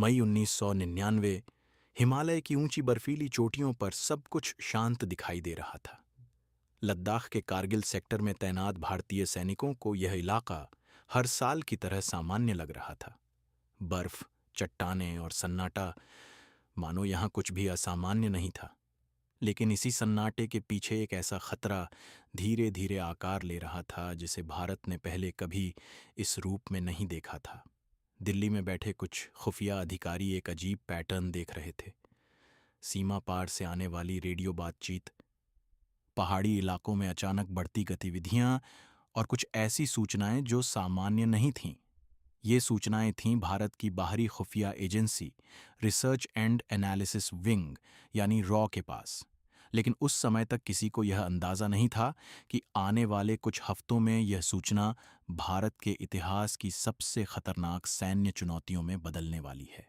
मई 1999। हिमालय की ऊंची बर्फीली चोटियों पर सब कुछ शांत दिखाई दे रहा था। लद्दाख के कारगिल सेक्टर में तैनात भारतीय सैनिकों को यह इलाका हर साल की तरह सामान्य लग रहा था। बर्फ, चट्टानें और सन्नाटा, मानो यहाँ कुछ भी असामान्य नहीं था। लेकिन इसी सन्नाटे के पीछे एक ऐसा खतरा धीरे धीरे आकार ले रहा था जिसे भारत ने पहले कभी इस रूप में नहीं देखा था। दिल्ली में बैठे कुछ खुफिया अधिकारी एक अजीब पैटर्न देख रहे थे। सीमा पार से आने वाली रेडियो बातचीत, पहाड़ी इलाकों में अचानक बढ़ती गतिविधियां और कुछ ऐसी सूचनाएं जो सामान्य नहीं थीं। ये सूचनाएं थीं भारत की बाहरी खुफिया agency research and analysis wing यानी रॉ के पास। लेकिन उस समय तक किसी को यह अंदाजा नहीं था कि आने वाले कुछ हफ्तों में यह सूचना भारत के इतिहास की सबसे खतरनाक सैन्य चुनौतियों में बदलने वाली है।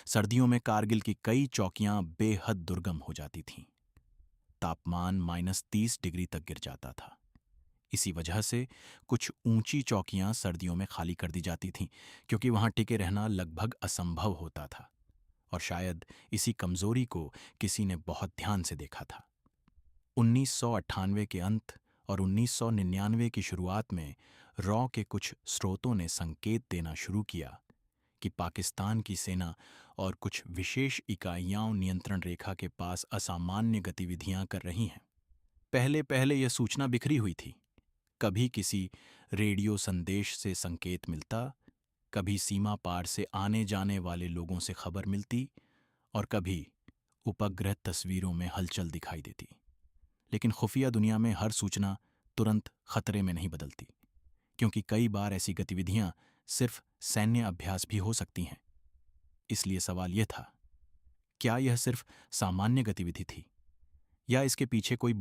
सर्दियों में कारगिल की कई चौकियां बेहद दुर्गम हो जाती थीं। तापमान -30 डिग्री तक गिर जाता था। इसी वजह से कुछ ऊंची चौकियां सर्दियों में खाली कर दी जाती थीं, क्योंकि वहां टिके रहना लगभग असंभव होता था। और शायद इसी कमजोरी को किसी ने बहुत ध्यान से देखा था। 1998 के अंत और 1999 की शुरुआत में रॉ के कुछ स्रोतों ने संकेत देना शुरू किया कि पाकिस्तान की सेना और कुछ विशेष इकाइयां नियंत्रण रेखा के पास असामान्य गतिविधियां कर रही हैं। पहले पहले यह सूचना बिखरी हुई थी। कभी किसी रेडियो संदेश से संकेत मिलता, कभी सीमा पार से आने जाने वाले लोगों से खबर मिलती और कभी उपग्रह तस्वीरों में हलचल दिखाई देती। लेकिन खुफिया दुनिया में हर सूचना तुरंत खतरे में नहीं बदलती, क्योंकि कई बार ऐसी गतिविधियां सिर्फ सैन्य अभ्यास भी हो सकती हैं। इसलिए सवाल यह था, क्या यह सिर्फ सामान्य गतिविधि थी या इसके पीछे कोई